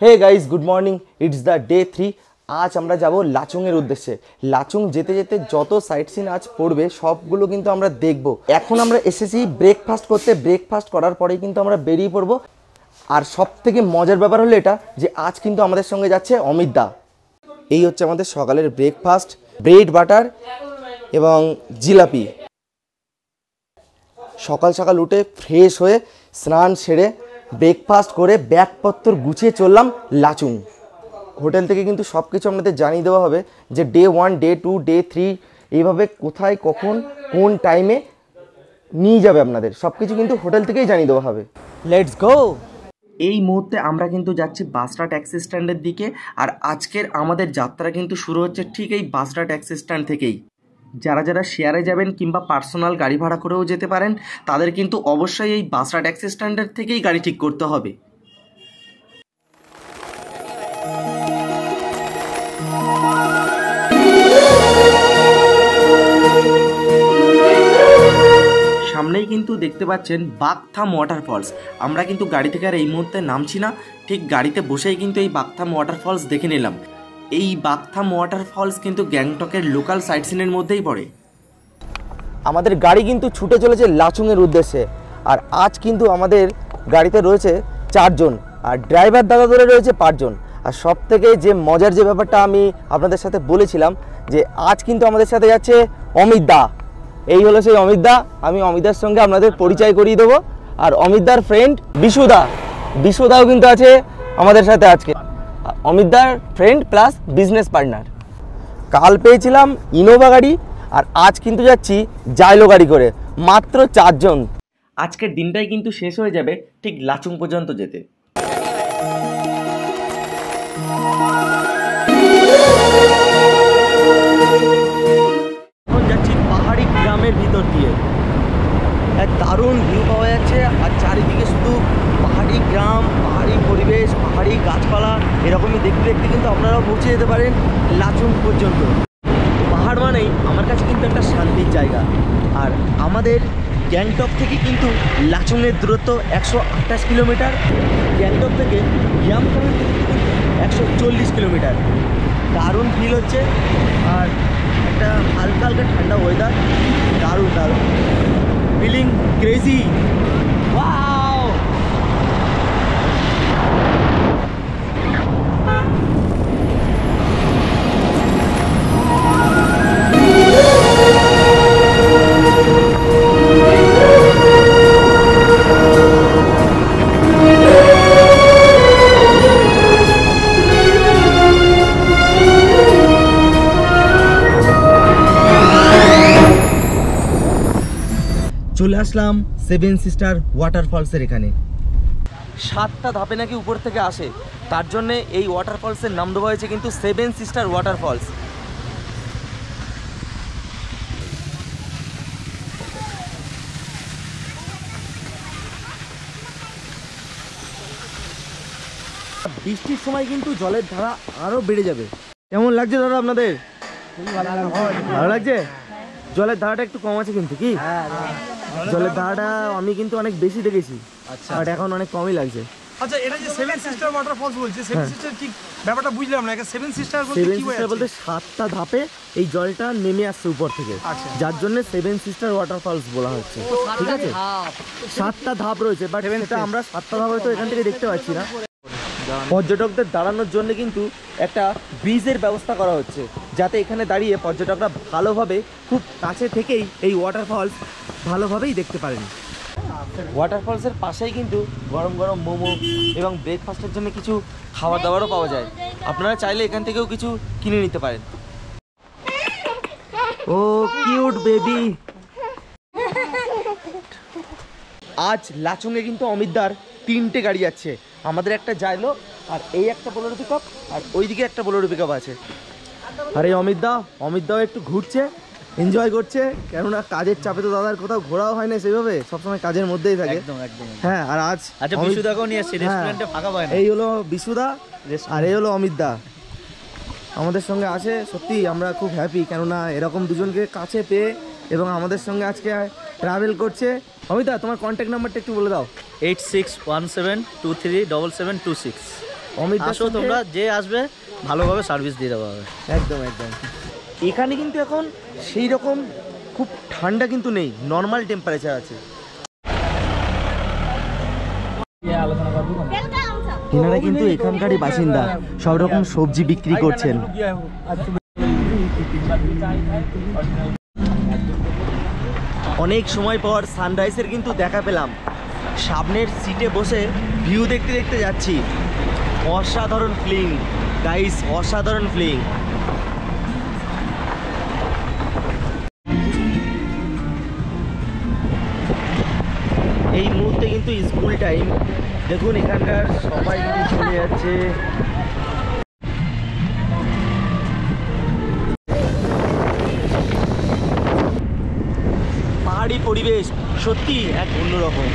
Hey guys, good morning. It's the day 3। আজ আমরা যাব লাচুংয়ের উদ্দেশ্যে। লাচুং যেতে যেতে যত সাইট সিন আজ পড়বে সবগুলো কিন্তু আমরা দেখব। এখন আমরা এসেছি ব্রেকফাস্ট করতে। ব্রেকফাস্ট করার পরেই কিন্তু আমরা বেরিয়ে পড়ব। আর সব থেকে মজার ব্যাপার হলো এটা যে আজ কিন্তু আমাদের সঙ্গে যাচ্ছে অমিত দা। এই হচ্ছে আমাদের সকালের ব্রেকফাস্ট, ব্রেড বাটার এবং জিলাপি। সকাল সকাল উঠে ফ্রেশ হয়ে স্নান সেরে ব্রেকফাস্ট করে ব্যাগপত্র গুছিয়ে চললাম লাচুং। হোটেল থেকে কিন্তু সব কিছু আপনাদের জানিয়ে দেওয়া হবে যে ডে 1, ডে 2, ডে 3 এইভাবে কোথায় কখন কোন টাইমে নিয়ে যাবে আপনাদের সব কিছু কিন্তু হোটেল থেকেই জানিয়ে দেওয়া হবে। Let's go. এই মুহূর্তে আমরা কিন্তু যাচ্ছি বাসরা ট্যাক্সি স্ট্যান্ডের দিকে। আর আজকের আমাদের যাত্রা কিন্তু শুরু হচ্ছে ঠিক এই বাসরা ট্যাক্সি স্ট্যান্ড থেকেই। যারা যারা শেয়ারে যাবেন কিংবা পার্সোনাল গাড়ি ভাড়া করেও যেতে পারেন তাদের কিন্তু অবশ্যই এই বাসরা ট্যাক্সি স্ট্যান্ডের থেকেই গাড়ি ঠিক করতে হবে। সামনেই কিন্তু দেখতে পাচ্ছেন বাগথাম ওয়াটারফলস। আমরা কিন্তু গাড়ি থেকে আর এই মুহূর্তে নামছি না, ঠিক গাড়িতে বসেই কিন্তু এই বাগথাম ওয়াটারফলস দেখে নিলাম। এই বাগথাম ওয়াটারফলস কিন্তু গ্যাংটকের লোকাল সাইট সিনের মধ্যেই পড়ে। আমাদের গাড়ি কিন্তু ছুটে চলেছে লাচুংয়ের উদ্দেশ্যে। আর আজ কিন্তু আমাদের গাড়িতে রয়েছে 4 জন আর ড্রাইভার দাদা ধরে রয়েছে 5 জন। আর সব থেকে যে মজার যে ব্যাপারটা আমি আপনাদের সাথে বলেছিলাম যে আজ কিন্তু আমাদের সাথে যাচ্ছে অমিত দা। এই হলো সেই অমিত দা। আমি অমিতদার সঙ্গে আপনাদের পরিচয় করিয়ে দেবো। আর অমিতদার ফ্রেন্ড বিশুদাও কিন্তু আছে আমাদের সাথে আজকে। অমিতদার ফ্রেন্ড প্লাস বিজনেস পার্টনার। কাল পেয়েছিলাম ইনোভা গাড়ি আর আজ কিন্তু যাচ্ছি জাইলো গাড়ি করে, মাত্র 4 জন। আজকের দিনটাই কিন্তু শেষ হয়ে যাবে ঠিক লাচুং পর্যন্ত যেতে। এখন যাচ্ছি পাহাড়ি গ্রামের ভিতর দিয়ে। এক দারুণ ভিউ পাওয়া যাচ্ছে আর চারিদিকে শুধু পাহাড়ি গ্রাম, পাহাড়ি পরিবেশ, পাহাড়ি গাছপালা। এরকমই দেখতে দেখতে কিন্তু আপনারাও পৌঁছে যেতে পারেন লাচুং পর্যন্ত। পাহাড় মানেই আমার কাছে কিন্তু একটা শান্তির জায়গা। আর আমাদের গ্যাংটক থেকে কিন্তু লাচুংয়ের দূরত্ব 128 কিলোমিটার। গ্যাংটক থেকে ইয়ামথংয়ের দূরত্ব 140 কিলোমিটার। দারুণ ফিল হচ্ছে আর একটা হালকা হালকা ঠান্ডা ওয়েদার। দারুণ দারুণ ফিলিং, ক্রেজি। ওয়াও! চলে আসলাম 7 সিস্টার ওয়াটারফলসের এখানে। 7টা ধাপে নাকি উপর থেকে আসে, তার জন্য এই ওয়াটারফলসের নাম দেওয়া হয়েছে কিন্তু 7 সিস্টার ওয়াটারফলস। বৃষ্টির সময় কিন্তু জলের ধারা আরো বেড়ে যাবে। কেমন লাগছে দাদা আপনাদের? ভালো লাগছে? জলের ধারাটা একটু কম আছে কিন্তু কি? জলের ধারাটা আমি কিন্তু অনেক বেশি দেখেছি, বাট এখন অনেক কমই লাগছে। আচ্ছা, এটা যে 7 সিস্টার ওয়াটারফলস বলছে, 7 সিস্টার ঠিক ব্যাপারটা বুঝলাম না। 7 সিস্টার বলতে কি বোঝাচ্ছে? বলতে 7টা ধাপে এই জলটা নেমে আসছে উপর থেকে, যার জন্য 7 সিস্টার ওয়াটারফলস বলা হচ্ছে। ঠিক আছে, 7টা ধাপ রয়েছে, বাট এটা আমরা 7টা ধাপ হয়তো এখান থেকে দেখতে পাচ্ছি না। পর্যটকদের দাঁড়ানোর জন্য কিন্তু একটা ব্রিজের ব্যবস্থা করা হচ্ছে, যাতে এখানে দাঁড়িয়ে পর্যটকরা ভালোভাবে খুব কাছে থেকেই এই ওয়াটারফলস ভালোভাবেই দেখতে পারেন। ওয়াটারফলসের পাশেই কিন্তু গরম গরম মোমো এবং ব্রেকফাস্টের জন্য কিছু খাবার দাবারও পাওয়া যায়। আপনারা চাইলে এখান থেকেও কিছু কিনে নিতে পারেন। ও কিউট বেবি। আজ লাচুংয়ে কিন্তু অমিতদার 3টে গাড়ি যাচ্ছে। আমাদের একটা জাইলো, আর এই একটা বোলেরো পিকআপ, আর ওইদিকে একটা বোলেরো পিকআপ আছে। আর এই অমিতদাও একটু ঘুরছে, এনজয় করছে, কেননা কাজের চাপে তো দাদার কোথাও ঘোরাও হয় না সেভাবে, সবসময় কাজের মধ্যেই থাকে। হ্যাঁ, আর আজ বিশুদাকেও নিয়ে এসেছি, রেস্টুরেন্টে ফাঁকা পায় না। এই হলো বিশুদা আর এই হলো অমিতদা আমাদের সঙ্গে আছে। সত্যি আমরা খুব হ্যাপি, কেননা এরকম দুজনকে কাছে পেয়ে এবং আমাদের সঙ্গে আজকে ট্রাভেল করছে। অমিতা, তোমার কন্ট্যাক্ট নাম্বারটা একটু বলে দাও। 8617237726। অমিত আসো তোমরা যে আসবে ভালোভাবে সার্ভিস দিয়ে দেওয়া হবে। একদম একদম। এখানে কিন্তু এখন সেই রকম খুব ঠান্ডা কিন্তু নেই, নর্মাল টেম্পারেচার আছে। এনারা কিন্তু এখানকারই বাসিন্দা, সব রকম সবজি বিক্রি করছেন। অনেক সময় পর সানরাইজের কিন্তু দেখা পেলাম। সামনের সিটে বসে ভিউ দেখতে দেখতে যাচ্ছি। অসাধারণ ফিলিং গাইস, অসাধারণ ফিলিং। এই মুহূর্তে কিন্তু স্কুল টাইম, দেখুন এখানকার সবাই কিন্তু চলে যাচ্ছে। পাহাড়ি পরিবেশ সত্যি এক অন্যরকম।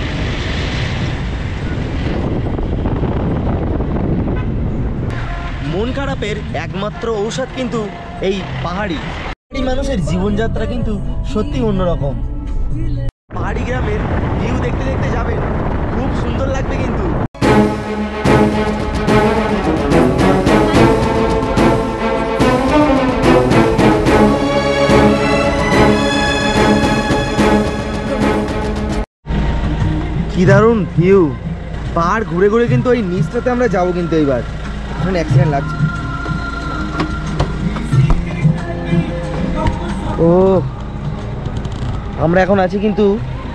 মন খারাপের একমাত্র ঔষধ কিন্তু এই পাহাড়ি মানুষের জীবনযাত্রা কিন্তু সত্যি অন্যরকম। পাহাড়ি গ্রামের ভিউ দেখতে দেখতে যাবেন, খুব সুন্দর লাগবে কিন্তু। কি দারুণ ভিউ। পাহাড় ঘুরে ঘুরে কিন্তু ওই নিচটাতে আমরা যাবো কিন্তু এইবার। এখন অ্যাক্সিডেন্ট লাগছে। ও আমরা এখন আছি কিন্তু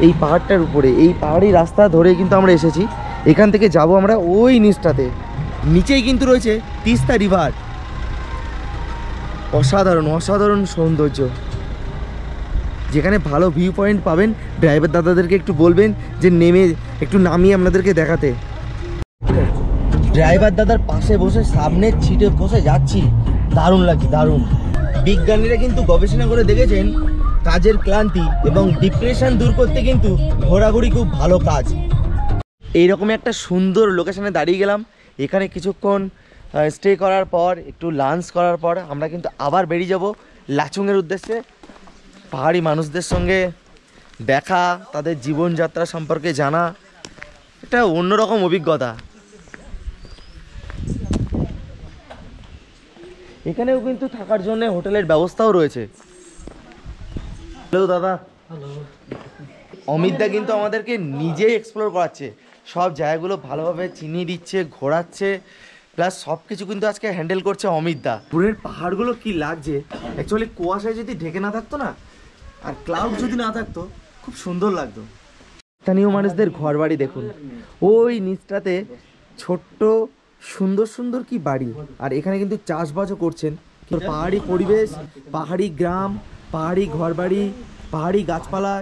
এই পাহাড়টার উপরে। এই পাহাড়ি রাস্তা ধরে কিন্তু আমরা এসেছি। এখান থেকে যাব আমরা ওই নিচটাতে। নিচেই কিন্তু রয়েছে তিস্তা রিভার। অসাধারণ অসাধারণ সৌন্দর্য, যেখানে ভালো ভিউ পয়েন্ট পাবেন। ড্রাইভার দাদাদেরকে একটু বলবেন যে নেমে একটু নামিয়ে আপনাদেরকে দেখাতে। ড্রাইভার দাদার পাশে বসে সামনের সিটে বসে যাচ্ছি, দারুণ লাগছে দারুণ। বিজ্ঞানীরা কিন্তু গবেষণা করে দেখেছেন কাজের ক্লান্তি এবং ডিপ্রেশন দূর করতে কিন্তু ঘোরাঘুরি খুব ভালো কাজ। এইরকম একটা সুন্দর লোকেশনে দাঁড়িয়ে গেলাম। এখানে কিছুক্ষণ স্টে করার পর, একটু লাঞ্চ করার পর আমরা কিন্তু আবার বেরিয়ে যাব লাচুংয়ের উদ্দেশ্যে। পাহাড়ি মানুষদের সঙ্গে দেখা, তাদের জীবনযাত্রা সম্পর্কে জানা, এটা অন্যরকম অভিজ্ঞতা। এখানেও কিন্তু থাকার জন্য হোটেলের ব্যবস্থাও রয়েছে। হ্যালো দাদা। অমিতদা কিন্তু আমাদেরকে নিজেই এক্সপ্লোর করাচ্ছে, সব জায়গাগুলো ভালোভাবে চিনিয়ে দিচ্ছে, ঘোরাচ্ছে, প্লাস সব কিছু কিন্তু আজকে হ্যান্ডেল করছে অমিতদা। পুরের পাহাড়গুলো কি লাগছে, অ্যাকচুয়ালি কুয়াশায় যদি ঢেকে না থাকতো না, আর ক্লাউড যদি না থাকতো, খুব সুন্দর লাগতো। স্থানীয় মানুষদের ঘর বাড়ি দেখুন, ওই নিচটাতে ছোট্ট সুন্দর সুন্দর কি বাড়ি, আর এখানে কিন্তু চাষবাসও করছেন। পাহাড়ি পরিবেশ, পাহাড়ি গ্রাম, পাহাড়ি ঘরবাড়ি, পাহাড়ি গাছপালা,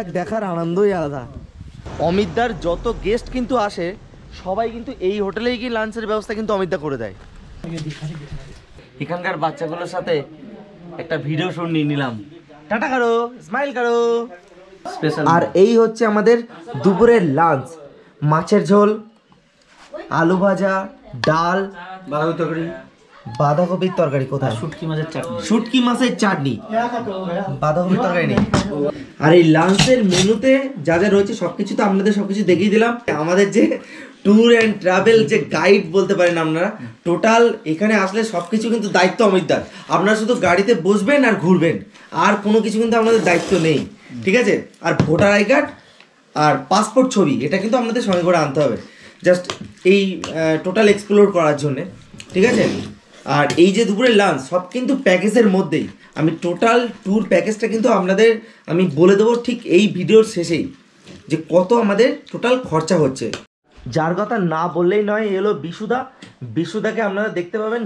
এক দেখার আনন্দই আলাদা। অমিতদার যত গেস্ট কিন্তু আসে, সবাই কিন্তু এই হোটেলেই গিয়ে লাঞ্চের ব্যবস্থা কিন্তু অমিতদা করে দেয়। এখানকার বাচ্চাগুলোর সাথে একটা ভিডিও শুট নিয়ে নিলাম। টাটা করো, স্মাইল করো। আর এই হচ্ছে আমাদের দুপুরের লাঞ্চ। মাছের ঝোল, আলু ভাজা, ডাল, বাঁধাকপির তরকারি। কোথায়? শুটকি মাছের চাটনি। শুটকি মাছের চাটনি, বাঁধাকপির তরকারি নেই। আর এই লাঞ্চের মেনুতে যা যা রয়েছে সবকিছু তো আপনাদের সবকিছু দেখিয়ে দিলাম। আমাদের যে ট্যুর অ্যান্ড ট্রাভেল যে গাইড বলতে পারেন আপনারা, টোটাল এখানে আসলে সবকিছু কিন্তু দায়িত্ব অমিতদার। আপনারা শুধু গাড়িতে বসবেন আর ঘুরবেন, আর কোনো কিছু কিন্তু আপনাদের দায়িত্ব নেই, ঠিক আছে? আর ভোটার আই কার্ড আর পাসপোর্ট ছবি, এটা কিন্তু আপনাদের সঙ্গে করে আনতে হবে, জাস্ট এই টোটাল এক্সপ্লোর করার জন্যে, ঠিক আছে? আর এই যে দুপুরের লাঞ্চ সব কিন্তু প্যাকেজের মধ্যেই। আমি টোটাল ট্যুর প্যাকেজটা কিন্তু আপনাদের আমি বলে দেবো ঠিক এই ভিডিওর শেষেই, যে কত আমাদের টোটাল খরচা হচ্ছে। যার কথা না বললেই নয়, এলো বিশুদা। বিশুদাকে আপনারা দেখতে পাবেন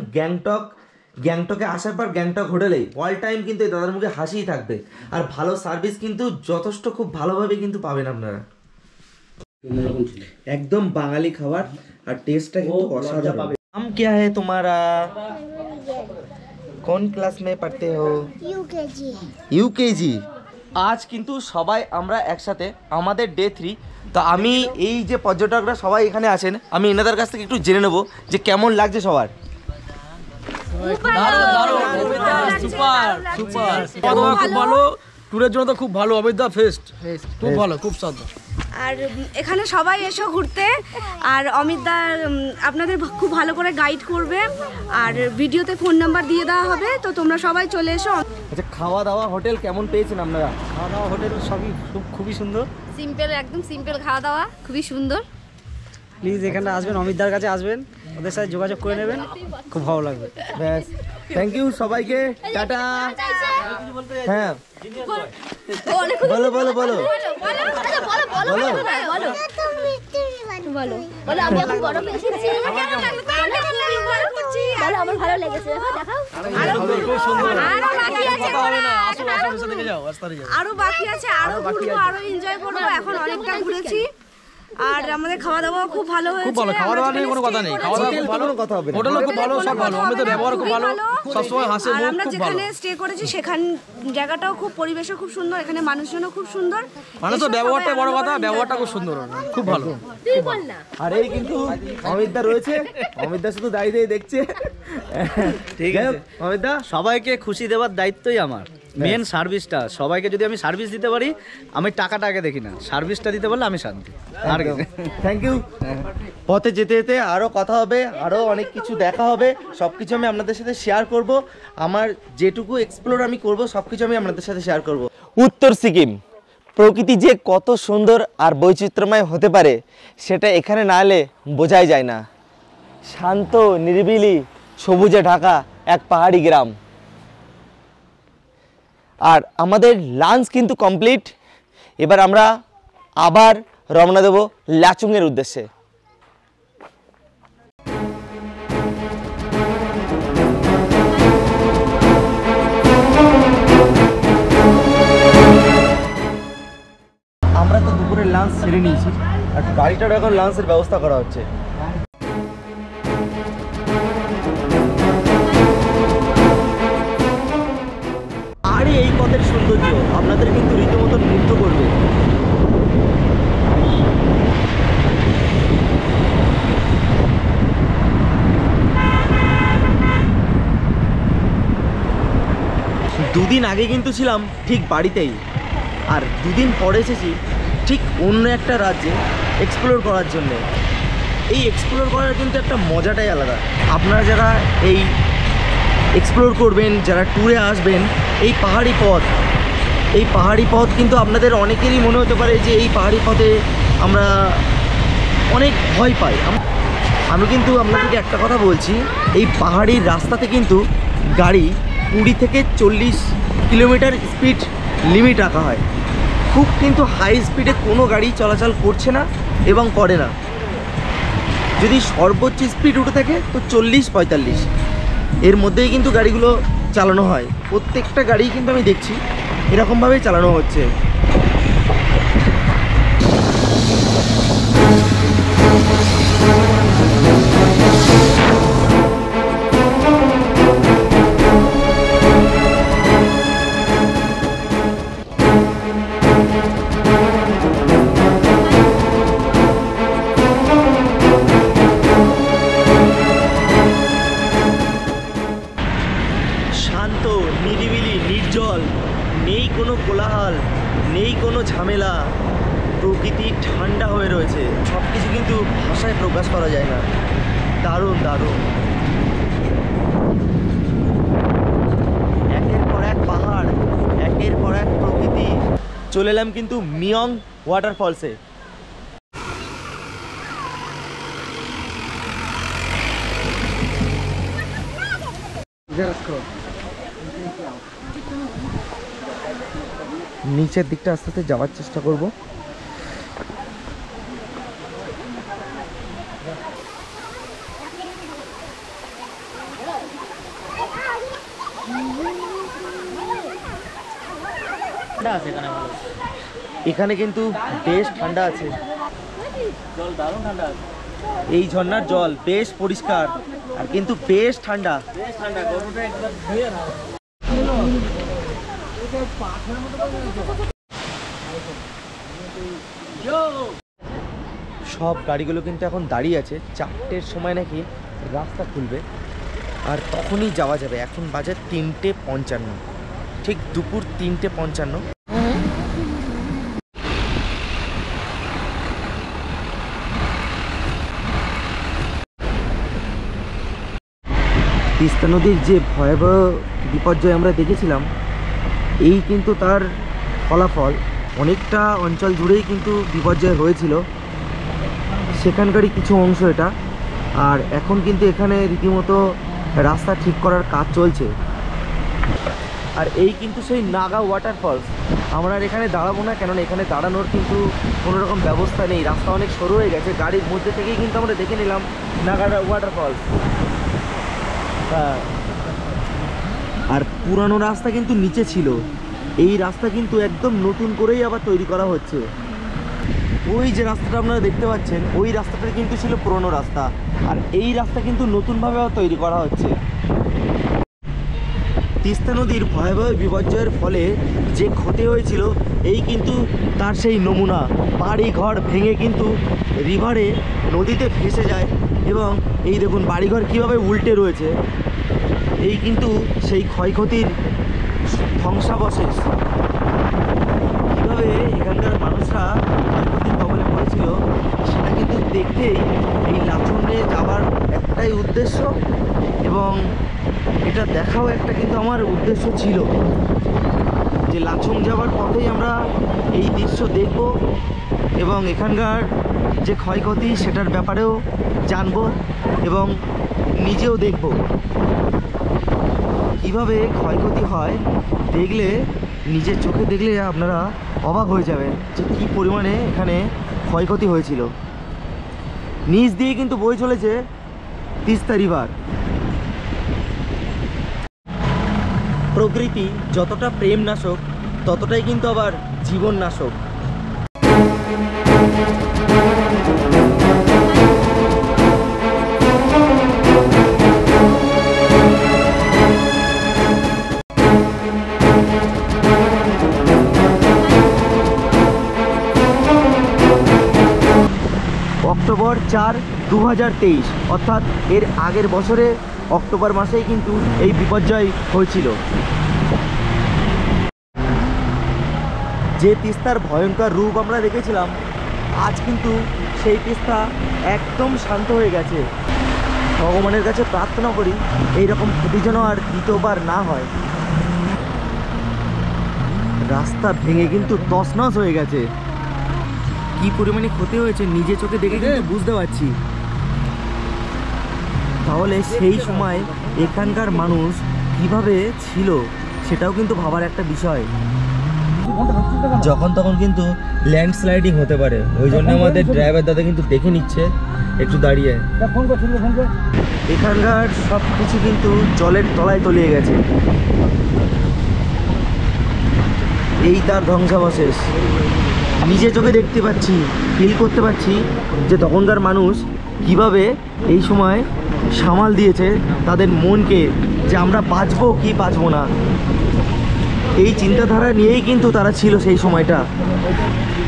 গ্যাংটকে আসার পর গ্যাংটক হোটেলে অল টাইম কিন্তু এই দাদার মুখে হাসিই থাকবে। আর ভালো সার্ভিস কিন্তু যথেষ্ট খুব ভালোভাবে কিন্তু পাবেন আপনারা। একদম বাঙালি খাবার, আর টেস্টটা কিন্তু অসাধারণ। नाम क्या है तुम्हारा? कौन क्लास में पढ़ते हो? यूकेजी। আজ কিন্তু সবাই আমরা একসাথে, আমাদের ডে 3। তো আমি এই যে পর্যটকরা সবাই এখানে আছেন, আমি এনাদের কাছ থেকে একটু জেনে নেব যে কেমন লাগছে সবার। খুব ভালো, ট্যুরের জন্য তো খুব ভালো। অমিতদা ফেস্ট খুব ভালো, খুব সুন্দর। আর এখানে সবাই এসো ঘুরতে। আর অমিত দা আপনাদের খুব ভালো করে গাইড করবে, আর ভিডিওতে ফোন নাম্বার দিয়ে দেওয়া হবে, তো তোমরা সবাই চলে এসো। আচ্ছা, খাওয়া দাওয়া হোটেল কেমন পেয়েছেন আপনারা? খাওয়া দাওয়া হোটেল সবই খুবই সুন্দর, সিম্পল, একদম সিম্পল খাওয়া দাওয়া, খুবই সুন্দর। প্লিজ এখানে আসবেন, অমিতদার কাছে আসবেন, ওদের সাথে যোগাযোগ করে নেবেন, খুব ভালো লাগবে। ব্যাস, থ্যাংক ইউ সবাইকে, টাটা। হ্যাঁ বলো বলো বলো বলো। আমি এখন বড় পেয়েছি, আমার ভালো লেগেছে, আরো বাকি আছে, আরো ঘুরবো, আরো এনজয় করবো। এখন অনেকটা ঘুরেছি, আর আমাদের খাওয়া দাওয়া খুব ভালো হয়েছে। খুব ভালো, খাওয়া দাওয়া নিয়ে কোনো কথা নেই, খাওয়া দাওয়া খুব ভালো, কথা হবে না, হোটেলও খুব ভালো, সব ভালো, আমাদের ব্যবহার খুব ভালো, সবসময় হাসি আর মুখ আমরা খুব ভালো। যেখানে স্টে করেছি সেখান জায়গাটাও খুব, পরিবেশও খুব সুন্দর, এখানে মানুষজনও খুব সুন্দর, মানুষের ব্যবহারটা বড় কথা, ব্যবহারটা খুব সুন্দর, খুব ভালো। আর এই কিন্তু অমিতদা রয়েছে, অমিতদা শুধু দাঁড়িয়ে দেখছে। ঠিক আছে অমিতদা, সবাইকে খুশি দেওয়ার দায়িত্বই আমার। মেন সার্ভিসটা, সবাইকে যদি আমি সার্ভিস দিতে পারি, আমি টাকাটা আগে দেখি না, সার্ভিসটা দিতে পারলে আমি শান্তি। আর থ্যাংক ইউ। পথে যেতে যেতে আরও কথা হবে, আরও অনেক কিছু দেখা হবে, সব কিছু আমি আপনাদের সাথে শেয়ার করব। আমার যেটুকু এক্সপ্লোর আমি করব সব কিছু আমি আপনাদের সাথে শেয়ার করব। উত্তর সিকিম প্রকৃতি যে কত সুন্দর আর বৈচিত্র্যময় হতে পারে সেটা এখানে না এলে বোঝাই যায় না। শান্ত, নিরিবিলি, সবুজে ঢাকা এক পাহাড়ি গ্রাম। আর আমাদের লাঞ্চ কিন্তু কমপ্লিট। এবার আমরা আবার রওনা দেব লাচুংয়ের উদ্দেশ্যে। আমরা তো দুপুরের লাঞ্চ সেরে নিয়েছি, আর গাড়িটার এখন লাঞ্চের ব্যবস্থা করা হচ্ছে। আরে এই পথের সৌন্দর্য আপনাদের কিন্তু রীতিমতো মুগ্ধ করবে। দুদিন আগে কিন্তু ছিলাম ঠিক বাড়িতেই, আর দুদিন পরে এসেছি ঠিক অন্য একটা রাজ্যে এক্সপ্লোর করার জন্য। এই এক্সপ্লোর করার কিন্তু একটা মজাটাই আলাদা। আপনারা যারা এই এক্সপ্লোর করবেন, যারা ট্যুরে আসবেন, এই পাহাড়ি পথ কিন্তু আপনাদের অনেকেরই মনে হতে পারে যে এই পাহাড়ি পথে আমরা অনেক ভয় পাই। আমি কিন্তু আপনাদেরকে একটা কথা বলছি, এই পাহাড়ির রাস্তাতে কিন্তু গাড়ি 20 থেকে 40 কিলোমিটার স্পিড লিমিট রাখা হয়। খুব কিন্তু হাই স্পিডে কোনো গাড়ি চলাচল করছে না এবং করে না। যদি সর্বোচ্চ স্পিড উঠে থাকে তো 40-45 এর মধ্যেই কিন্তু গাড়িগুলো চালানো হয়। প্রত্যেকটা গাড়ি কিন্তু আমি দেখছি এরকমভাবেই চালানো হচ্ছে। শান্ত, নিরিবিলি, নির্জল, নেই কোনো কোলাহল, নেই কোনো ঝামেলা, প্রকৃতি ঠান্ডা হয়ে রয়েছে। সব কিছু কিন্তু ভাষায় প্রকাশ করা যায় না। দারুণ দারুণ, একের পর এক পাহাড়, একের পর এক প্রকৃতি। চলে এলাম কিন্তু মিয়ং ওয়াটারফলসে। নিচের দিকটা আস্তে আস্তে যাওয়ার চেষ্টা করব। এখানে কিন্তু বেশ ঠান্ডা আছে, এই ঝর্ণার জল বেশ পরিষ্কার আর কিন্তু বেশ ঠান্ডা। সব গাড়িগুলো কিন্তু এখন দাঁড়িয়ে আছে। 4টের সময় নাকি রাস্তা খুলবে আর তখনই যাওয়া যাবে। এখন বাজে 3:55, ঠিক দুপুর 3:55। তিস্তা নদীর যে ভয়াবহ বিপর্যয় আমরা দেখেছিলাম, এই কিন্তু তার ফলাফল। অনেকটা অঞ্চল জুড়েই কিন্তু বিপর্যয় হয়েছিল, সেখানকারই কিছু অংশ এটা। আর এখন কিন্তু এখানে রীতিমতো রাস্তা ঠিক করার কাজ চলছে। আর এই কিন্তু সেই নাগা ওয়াটারফলস। আমরা আর এখানে দাঁড়াবো না, কেননা এখানে দাঁড়ানোর কিন্তু কোনো রকম ব্যবস্থা নেই, রাস্তা অনেক সরু হয়ে গেছে। গাড়ির মধ্যে থেকেই কিন্তু আমরা দেখে নিলাম নাগা ওয়াটারফলস। আর পুরানো রাস্তা কিন্তু নিচে ছিল, এই রাস্তা কিন্তু একদম নতুন করেই আবার তৈরি করা হচ্ছে। ওই যে রাস্তাটা আপনারা দেখতে পাচ্ছেন, ওই রাস্তাটা কিন্তু ছিল পুরনো রাস্তা, আর এই রাস্তা কিন্তু নতুনভাবে আবার তৈরি করা হচ্ছে। তিস্তা নদীর ভয়াবহ বিপর্যয়ের ফলে যে ক্ষতি হয়েছিল, এই কিন্তু তার সেই নমুনা। বাড়ি ঘর ভেঙে কিন্তু রিভারে নদীতে ভেসে যায়, এবং এই দেখুন বাড়িঘর কীভাবে উল্টে রয়েছে। এই কিন্তু সেই ক্ষয়ক্ষতির ধ্বংসাবশেষ। কীভাবে এখানকার মানুষরা ক্ষয়ক্ষতির কবলে পড়েছিল, সেটা কিন্তু দেখতেই এই লাচুংয়ে যাওয়ার একটাই উদ্দেশ্য, এবং এটা দেখাও একটা কিন্তু আমার উদ্দেশ্য ছিল যে লাচুং যাওয়ার পথেই আমরা এই দৃশ্য দেখব এবং এখানকার যে ক্ষয়ক্ষতি সেটার ব্যাপারেও জানব এবং নিজেও দেখব। কিভাবে ক্ষয়ক্ষতি হয় দেখলে, নিজের চোখে দেখলে আপনারা অবাক হয়ে যাবেন যে কী পরিমাণে এখানে ক্ষয়ক্ষতি হয়েছিল। নিচ দিয়ে কিন্তু বয়ে চলেছে তিস্তা রিভার। প্রকৃতি যতটা প্রেম নাশক, ততটাই কিন্তু আবার জীবন নাশক। অক্টোবর 4, 2023, অর্থাৎ এর আগের বছরে অক্টোবর মাসেই কিন্তু এই বিপর্যয় হয়েছিল। যে তিস্তার ভয়ঙ্কর রূপ আমরা দেখেছিলাম, আজ কিন্তু সেই তিস্তা একদম শান্ত হয়ে গেছে। ভগবানের কাছে প্রার্থনা করি এইরকম ক্ষতি যেন আর দ্বিতীয়বার না হয়। রাস্তা ভেঙে কিন্তু তছনছ হয়ে গেছে। কি পরিমাণে ক্ষতি হয়েছে নিজে চোখে দেখে কিন্তু বুঝতে পারছি। তাহলে সেই সময় এখানকার মানুষ কিভাবে ছিল সেটাও কিন্তু ভাবার একটা বিষয়। যখন তখন কিন্তু ল্যান্ডস্লাইডিং হতে পারে, ওই জন্য আমাদের ড্রাইভার দাদা কিন্তু দেখে নিচ্ছে একটু দাঁড়িয়ে। এখানকার সব কিছু কিন্তু জলের তলায় তলিয়ে গেছে, এই তার ধ্বংসাবশেষ। নিজে চোখে দেখতে পাচ্ছি, ফিল করতে পারছি যে তখনকার মানুষ কিভাবে এই সময় সামাল দিয়েছে তাদের মনকে, যে আমরা বাঁচবো কি বাঁচবো না, এই চিন্তাধারা নিয়েই কিন্তু তারা ছিল সেই সময়টা।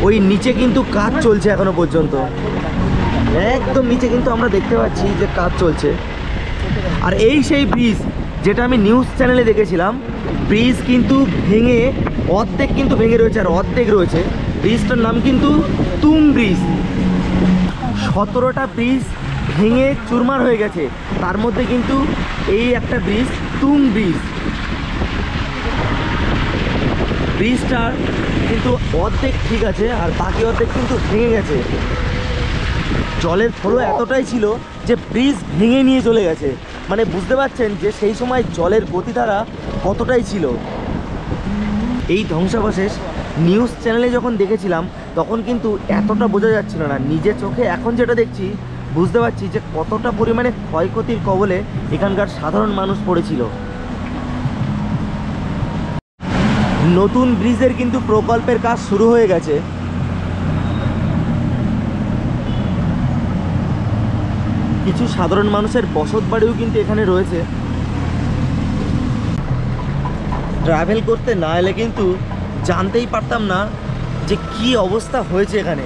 ওই নিচে কিন্তু কাজ চলছে এখনো পর্যন্ত, একদম নিচে কিন্তু আমরা দেখতে পাচ্ছি যে কাজ চলছে। আর এই সেই ব্রিজ যেটা আমি নিউজ চ্যানেলে দেখেছিলাম, ব্রিজ কিন্তু ভেঙে অর্ধেক কিন্তু ভেঙে রয়েছে, আর অর্ধেক রয়েছে। ব্রিজটার নাম কিন্তু তুং ব্রিজ। 17টা ব্রিজ ভেঙে চুরমার হয়ে গেছে, তার মধ্যে কিন্তু এই একটা ব্রিজ তুং ব্রিজ। ব্রিজটা কিন্তু অর্ধেক ঠিক আছে, আর বাকি অর্ধেক কিন্তু ভেঙে গেছে। জলের ফ্লো এতটাই ছিল যে ব্রিজ ভেঙে নিয়ে চলে গেছে। মানে বুঝতে পারছেন যে সেই সময় জলের গতিধারা কতটাই ছিল। এই ধ্বংসাবশেষ নিউজ চ্যানেলে যখন দেখেছিলাম তখন কিন্তু এতটা বোঝা যাচ্ছিল না। নিজের চোখে এখন যেটা দেখছি বুঝতে পারছি যে কতটা পরিমাণে ক্ষয়ক্ষতির কবলে এখানকার সাধারণ মানুষ পড়েছিল। নতুন ব্রিজের কিন্তু প্রকল্পের কাজ শুরু হয়ে গেছে। কিছু সাধারণ মানুষের বসত বাড়িও কিন্তু এখানে রয়েছে। ট্রাভেল করতে না এলে কিন্তু জানতেই পারতাম না যে কি অবস্থা হয়েছে এখানে।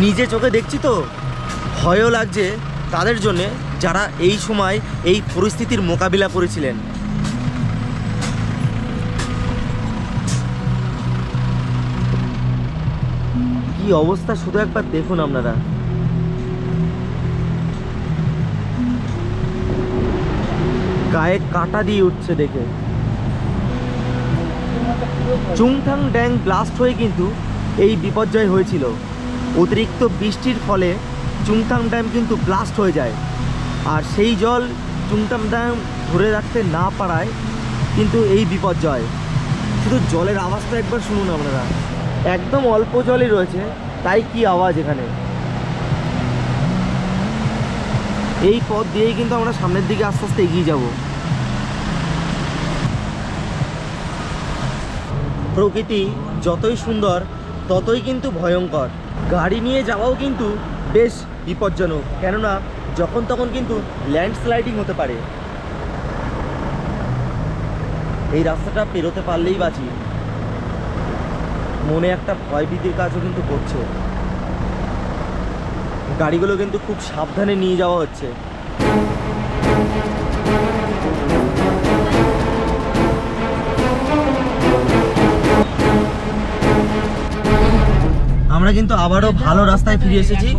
নিজে চোখে দেখছি তো ভয়ও লাগছে তাদের জন্যে যারা এই সময় এই পরিস্থিতির মোকাবিলা করেছিলেন। কি অবস্থা শুধু একবার দেখুন আপনারা। গায়ে কাঁটা দিয়ে উঠছে দেখে। চুংথাং ড্যাম ব্লাস্ট হয়ে কিন্তু এই বিপর্যয় হয়েছিল। অতিরিক্ত বৃষ্টির ফলে চুংথাং ড্যাম কিন্তু ব্লাস্ট হয়ে যায়, আর সেই জল চুংথাং ড্যাম ধরে রাখতে না পারায় কিন্তু এই বিপর্যয়। শুধু জলের আওয়াজটা একবার শুনুন আপনারা, একদম অল্প জলই রয়েছে, তাই কি আওয়াজ এখানে। এই পথ দিয়েই কিন্তু আমরা সামনের দিকে আস্তে আস্তে এগিয়ে যাব। প্রকৃতি যতই সুন্দর ততই কিন্তু ভয়ঙ্কর। গাড়ি নিয়ে যাওয়াও কিন্তু বেশ বিপজ্জনক, কেননা যখন তখন কিন্তু ল্যান্ডস্লাইডিং হতে পারে। এই রাস্তাটা পেরোতে পারলেই বাঁচি, মনে একটা ভয়ভীতির কাজও কিন্তু করছে। গাড়িগুলো কিন্তু খুব সাবধানে নিয়ে যাওয়া হচ্ছে। আমরা কিন্তু আবারও ভালো রাস্তায় ফিরে এসেছি।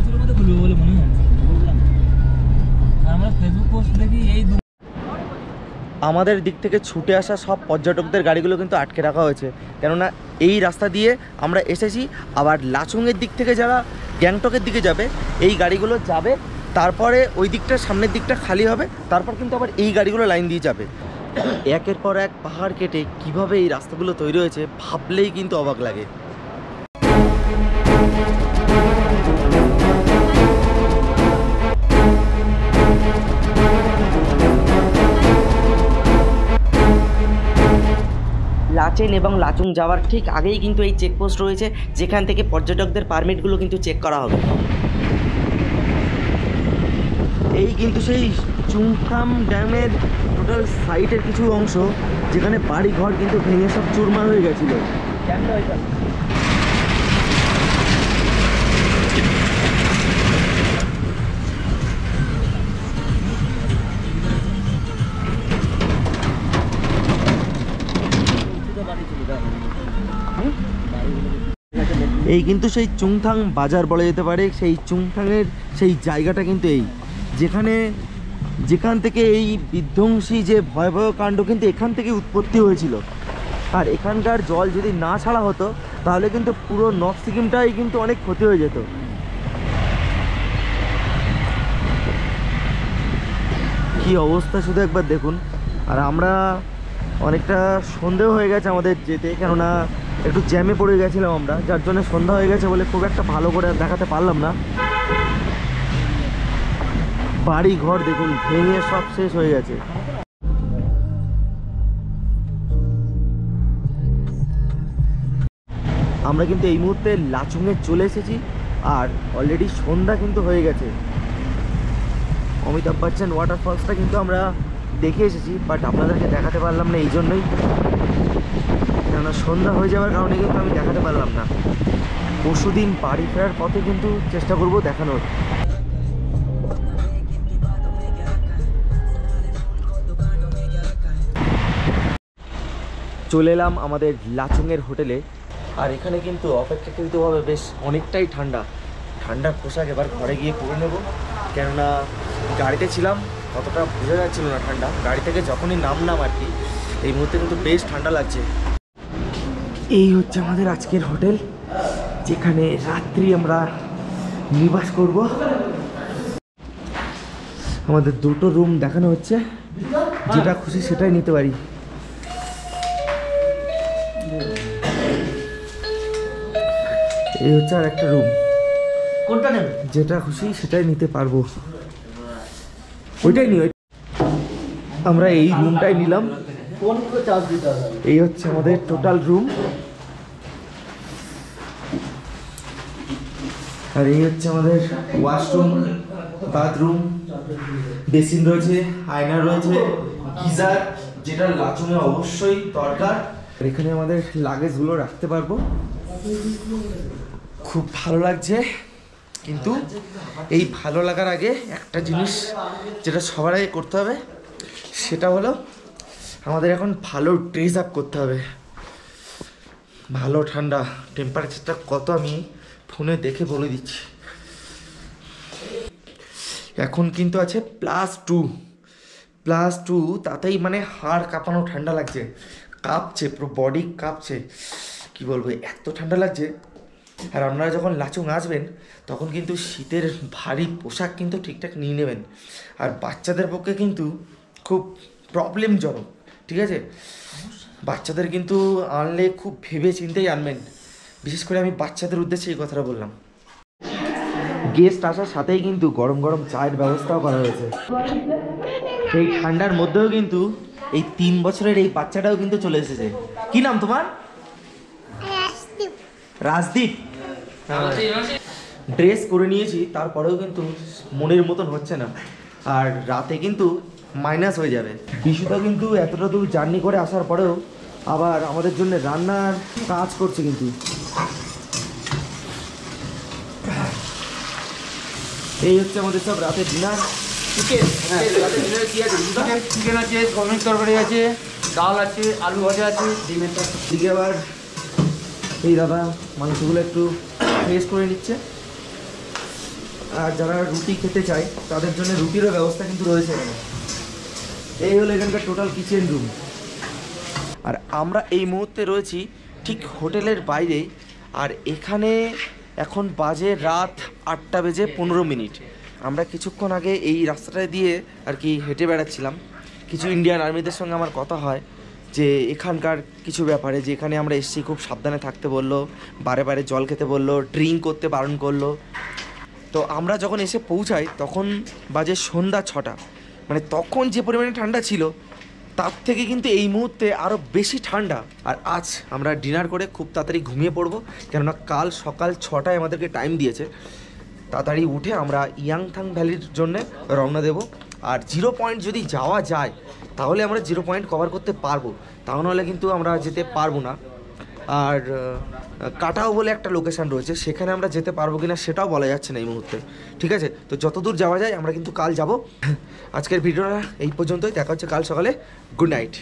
আমাদের দিক থেকে ছুটে আসা সব পর্যটকদের গাড়িগুলো কিন্তু আটকে রাখা হয়েছে, কেননা এই রাস্তা দিয়ে আমরা এসেছি। আবার লাচুংয়ের দিক থেকে যারা গ্যাংটকের দিকে যাবে, এই গাড়িগুলো যাবে, তারপরে ওই দিকটা সামনের দিকটা খালি হবে, তারপর কিন্তু আবার এই গাড়িগুলো লাইন দিয়ে যাবে। একের পর এক পাহাড় কেটে কিভাবে এই রাস্তাগুলো তৈরি হয়েছে ভাবলেই কিন্তু অবাক লাগে। লাচেন এবং লাচুং যাওয়ার ঠিক আগেই কিন্তু এই চেকপোস্ট রয়েছে, যেখান থেকে পর্যটকদের পারমিটগুলো কিন্তু চেক করা হবে। এই কিন্তু সেই চুংথাম ড্যামের টোটাল সাইটের কিছু অংশ, যেখানে বাড়ি ঘর কিন্তু ভেঙে সব চুরমার হয়ে গেছিল। এই কিন্তু সেই চুংথাং বাজার বলা যেতে পারে। সেই চুংথাংয়ের সেই জায়গাটা কিন্তু এই, যেখান থেকে এই বিধ্বংসী যে ভয়াবহ কাণ্ড কিন্তু এখান থেকে উৎপত্তি হয়েছিল। আর এখানকার জল যদি না ছাড়া হতো তাহলে কিন্তু পুরো নর্থ সিকিমটাই কিন্তু অনেক ক্ষতি হয়ে যেত। কি অবস্থা শুধু একবার দেখুন। আর আমরা অনেকটা সন্দেহ হয়ে গেছে আমাদের যেতে, কেননা একটু জ্যামে পড়ে গেছিলাম আমরা, যার জন্য সন্ধ্যা হয়ে গেছে বলে খুব একটা ভালো করে দেখাতে পারলাম না। বাড়ি ঘর দেখুন ভেঙে সব শেষ হয়ে গেছে। আমরা কিন্তু এই মুহূর্তে লাচুংয়ে চলে এসেছি, আর অলরেডি সন্ধ্যা কিন্তু হয়ে গেছে। অমিতাভ বচ্চন ওয়াটারফলসটা কিন্তু আমরা দেখে এসেছি, বাট আপনাদেরকে দেখাতে পারলাম না এই জন্যই, কেননা সন্ধ্যা হয়ে যাওয়ার কারণে কিন্তু আমি দেখাতে পারলাম না। পরশুদিন বাড়ি ফেরার পথে কিন্তু চেষ্টা করব দেখানোর। চলে এলাম আমাদের লাচুংয়ের হোটেলে, আর এখানে কিন্তু অপেক্ষাকৃতভাবে বেশ অনেকটাই ঠান্ডা। ঠান্ডার পোশাক এবার ঘরে গিয়ে পরে নেব, কেননা গাড়িতে ছিলাম অতটা বোঝা যাচ্ছিল না ঠান্ডা। গাড়ি থেকে যখনই নামলাম আর কি, এই মুহূর্তে কিন্তু বেশ ঠান্ডা লাগছে। এই হচ্ছে আমাদের আজকের হোটেল, যেখানে রাত্রি আমরা নিবাস করব। আমাদের দুটো রুম দেখানো হচ্ছে, যেটা খুশি সেটাই নিতে পারি। এই হচ্ছে আর একটা রুম, কোনটা নেবে যেটা খুশি সেটাই নিতে পারবো, ওইটাই নিই। আমরা এই রুমটাই নিলাম। এই হচ্ছে আমাদের টোটাল রুম, আর এই হচ্ছে আমাদের ওয়াশরুম, বাথরুম, বেসিন রয়েছে, আয়না রয়েছে, গিজার, যেটা লাচুংয়ে অবশ্যই দরকার। আর এখানে আমাদের লাগেজগুলো রাখতে পারবো। খুব ভালো লাগছে, কিন্তু এই ভালো লাগার আগে একটা জিনিস যেটা সবার আগে করতে হবে, সেটা হলো আমাদের এখন ভালো ড্রেস আপ করতে হবে। ভালো ঠান্ডা, টেম্পারেচারটা কত আমি ফোনে দেখে বলে দিচ্ছি। এখন কিন্তু আছে +2, +2 তাতেই মানে হাড় কাঁপানো ঠান্ডা লাগছে, কাঁপছে, পুরো বডি কাঁপছে, কি বলবো, এত ঠান্ডা লাগছে। আর আপনারা যখন লাচুং আসবেন তখন কিন্তু শীতের ভারী পোশাক কিন্তু ঠিকঠাক নিয়ে নেবেন। আর বাচ্চাদের পক্ষে কিন্তু খুব প্রবলেমজনক, ঠিক আছে? বাচ্চাদের কিন্তু আনলে খুব ভেবে চিন্তেই আনবেন, বিশেষ করে আমি বাচ্চাদের উদ্দেশ্যে এই কথাটা বললাম। গেস্ট আসার সাথেই কিন্তু গরম গরম চায়ের ব্যবস্থাও করা হয়েছে। এই ঠান্ডার মধ্যেও কিন্তু এই 3 বছরের এই বাচ্চাটাও কিন্তু চলে এসেছে। কি নাম তোমার? রাজদীপ। ড্রেস করে নিয়েছি, তারপরেও কিন্তু মনের মতন হচ্ছে না। আর রাতে কিন্তু মাইনাস হয়ে যাবে। বিশুদা কিন্তু এতটা দূর জার্নি করে আসার পরেও আবার আমাদের জন্য রান্নার কাজ করছে কিন্তু। এই হচ্ছে আমাদের সব রাতের ডিনার। চিকেন, রাতের ডিনারে কি আছে? চিকেন আছে, গরমের তরকারি আছে, ডাল আছে, আলু ভাজা আছে, ডিমের তরকারি। দিকে আবার এই দাদা মাংসগুলো একটু ফ্রেশ করে নিচ্ছে। আর যারা রুটি খেতে চায় তাদের জন্য রুটিরও ব্যবস্থা কিন্তু রয়েছে এখানে। এই হলো এখানকার টোটাল কিচেন রুম। আর আমরা এই মুহূর্তে রয়েছি ঠিক হোটেলের বাইরে। আর এখানে এখন বাজে রাত 8:15। আমরা কিছুক্ষণ আগে এই রাস্তাটা দিয়ে আর কি হেঁটে বেড়াচ্ছিলাম। কিছু ইন্ডিয়ান আর্মিদের সঙ্গে আমার কথা হয় যে এখানকার কিছু ব্যাপারে, যে এখানে আমরা এসেছি খুব সাবধানে থাকতে বললো, বারে বারে জল খেতে বললো, ড্রিঙ্ক করতে বারণ করলো। তো আমরা যখন এসে পৌঁছাই তখন বাজে সন্ধ্যা 6টা। মানে তখন যে পরিমাণে ঠান্ডা ছিল তার থেকে কিন্তু এই মুহূর্তে আরও বেশি ঠান্ডা। আর আজ আমরা ডিনার করে খুব তাড়াতাড়ি ঘুমিয়ে পড়বো, কেননা কাল সকাল 6টায় আমাদেরকে টাইম দিয়েছে। তাড়াতাড়ি উঠে আমরা ইয়াংথাং ভ্যালির জন্যে রওনা দেব। আর 0 পয়েন্ট যদি যাওয়া যায় তাহলে আমরা 0 পয়েন্ট কভার করতে পারবো, তা নাহলে কিন্তু আমরা যেতে পারবো না। আর কাটাও বলে একটা লোকেশান রয়েছে, সেখানে আমরা যেতে পারবো কিনা সেটাও বলা যাচ্ছে না এই মুহূর্তে, ঠিক আছে? তো যতদূর যাওয়া যায় আমরা কিন্তু কাল যাব। আজকের ভিডিওটা এই পর্যন্তই, দেখা হচ্ছে কাল সকালে। Good night.